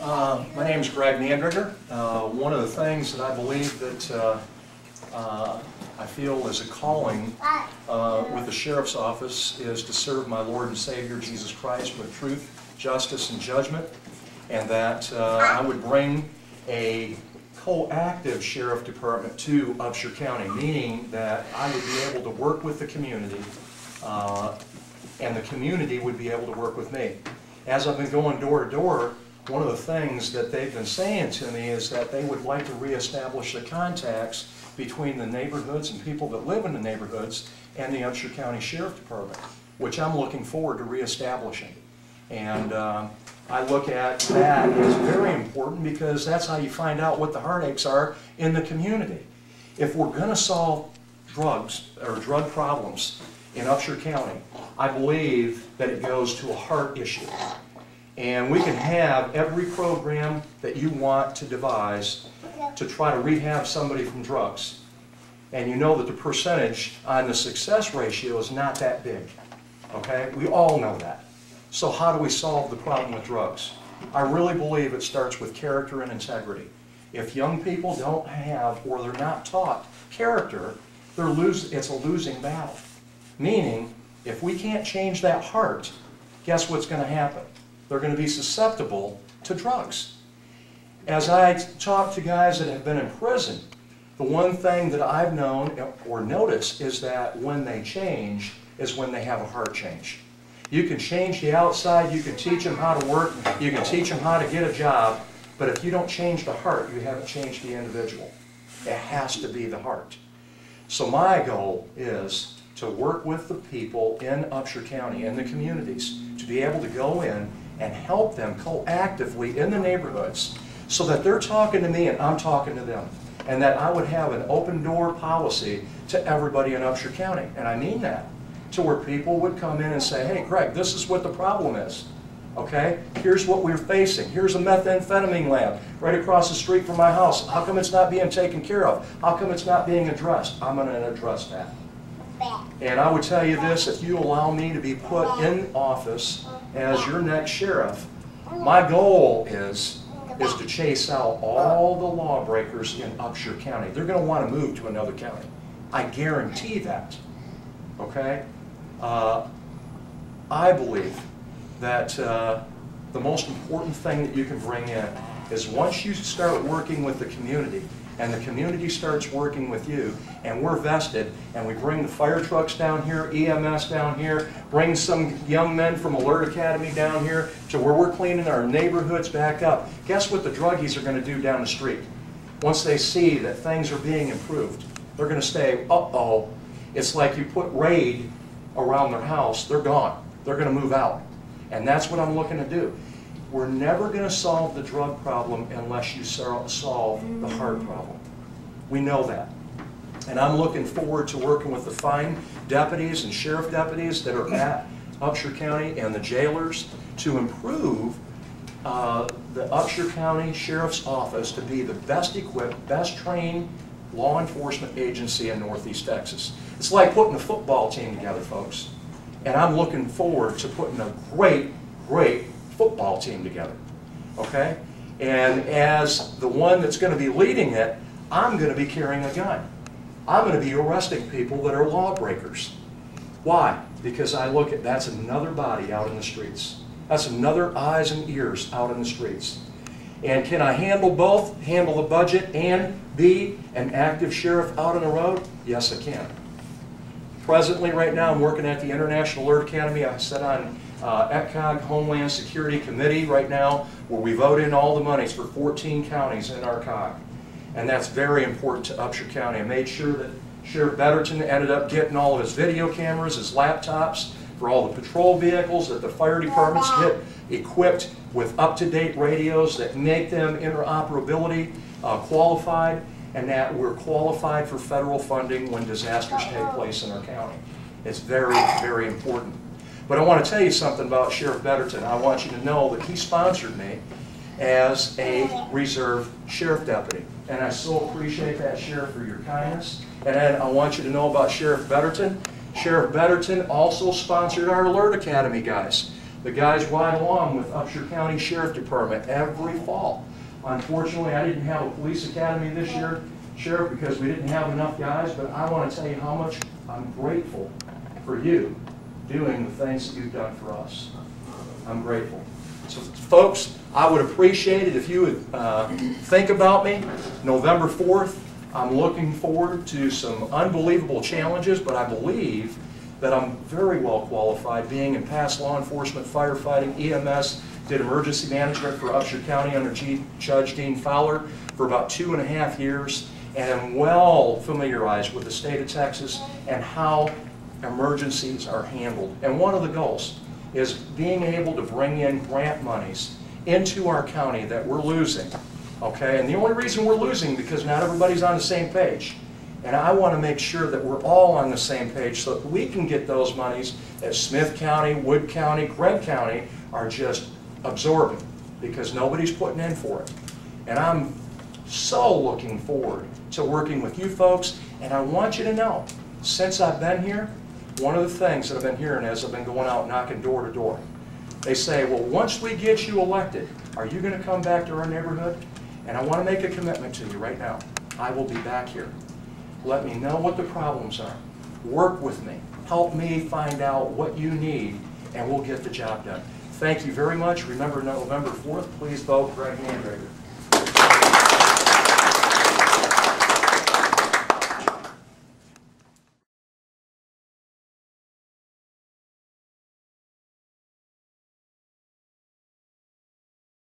My name is Mandreger. One of the things that I believe that I feel is a calling with the Sheriff's Office is to serve my Lord and Savior Jesus Christ with truth, justice, and judgment, and that I would bring a coactive Sheriff Department to Upshur County, meaning that I would be able to work with the community and the community would be able to work with me. As I've been going door to door, one of the things that they've been saying to me is that they would like to reestablish the contacts between the neighborhoods and people that live in the neighborhoods and the Upshur County Sheriff Department, which I'm looking forward to reestablishing. And I look at that as very important because that's how you find out what the heartaches are in the community. If we're going to solve drugs or drug problems in Upshur County, I believe that it goes to a heart issue. And we can have every program that you want to devise to try to rehab somebody from drugs. And you know that the percentage on the success ratio is not that big. Okay? We all know that. So how do we solve the problem with drugs? I really believe it starts with character and integrity. If young people don't have, or they're not taught character, it's a losing battle. Meaning, if we can't change that heart, guess what's going to happen? They're going to be susceptible to drugs. As I talk to guys that have been in prison, the one thing that I've known or noticed is that when they change is when they have a heart change. You can change the outside, you can teach them how to work, you can teach them how to get a job, but if you don't change the heart, you haven't changed the individual. It has to be the heart. So my goal is to work with the people in Upshur County, in the communities, to be able to go in and help them coactively in the neighborhoods so that they're talking to me and I'm talking to them. And that I would have an open door policy to everybody in Upshur County. And I mean that. To where people would come in and say, hey, Greg, this is what the problem is. Okay? Here's what we're facing. Here's a methamphetamine lab right across the street from my house. How come it's not being taken care of? How come it's not being addressed? I'm going to address that. And I would tell you this, if you allow me to be put in office as your next sheriff, my goal is to chase out all the lawbreakers in Upshur County. They're going to want to move to another county. I guarantee that. Okay? I believe that the most important thing that you can bring in is once you start working with the community, and the community starts working with you, and we're vested, and we bring the fire trucks down here, EMS down here, bring some young men from Alert Academy down here to where we're cleaning our neighborhoods back up. Guess what the druggies are going to do down the street? Once they see that things are being improved, they're going to say, uh-oh, it's like you put raid around their house, they're gone. They're going to move out. And that's what I'm looking to do. We're never going to solve the drug problem unless you solve the heart problem. We know that. And I'm looking forward to working with the fine deputies and sheriff deputies that are at Upshur County and the jailers to improve the Upshur County Sheriff's Office to be the best equipped, best trained law enforcement agency in Northeast Texas. It's like putting a football team together, folks. And I'm looking forward to putting a great football team together, okay? And as the one that's going to be leading it, I'm going to be carrying a gun. I'm going to be arresting people that are lawbreakers. Why? Because I look at that's another body out in the streets. That's another eyes and ears out in the streets. And can I handle both? Handle the budget and be an active sheriff out on the road? Yes, I can. Presently, right now, I'm working at the International Alert Academy. I sit on ETCOG Homeland Security Committee right now, where we vote in all the monies for 14 counties in our COG. And that's very important to Upshur County. I made sure that Sheriff Betterton ended up getting all of his video cameras, his laptops, for all the patrol vehicles, that the fire departments get equipped with up-to-date radios that make them interoperability qualified, and that we're qualified for federal funding when disasters take place in our county. It's very important. But I want to tell you something about Sheriff Betterton. I want you to know that he sponsored me as a reserve sheriff deputy. And I so appreciate that, Sheriff, for your kindness. And then I want you to know about Sheriff Betterton. Sheriff Betterton also sponsored our Alert Academy guys. The guys ride along with Upshur County Sheriff Department every fall. Unfortunately, I didn't have a police academy this year, Sheriff, because we didn't have enough guys, but I want to tell you how much I'm grateful for you doing the things that you've done for us. I'm grateful. So, folks, I would appreciate it if you would think about me. November 4th, I'm looking forward to some unbelievable challenges, but I believe that I'm very well qualified, being in past law enforcement, firefighting, EMS, did emergency management for Upshur County under Judge Dean Fowler for about 2.5 years, and am well familiarized with the state of Texas and how emergencies are handled. And one of the goals is being able to bring in grant monies into our county that we're losing, okay? And the only reason we're losing because not everybody's on the same page. And I want to make sure that we're all on the same page so that we can get those monies that Smith County, Wood County, Gregg County are just absorbing because nobody's putting in for it. And I'm so looking forward to working with you folks. And I want you to know, since I've been here, one of the things that I've been hearing as I've been going out knocking door to door, they say, well, once we get you elected, are you going to come back to our neighborhood? And I want to make a commitment to you right now. I will be back here. Let me know what the problems are. Work with me. Help me find out what you need, and we'll get the job done. Thank you very much. Remember November 4th, please vote Greg Mandreger.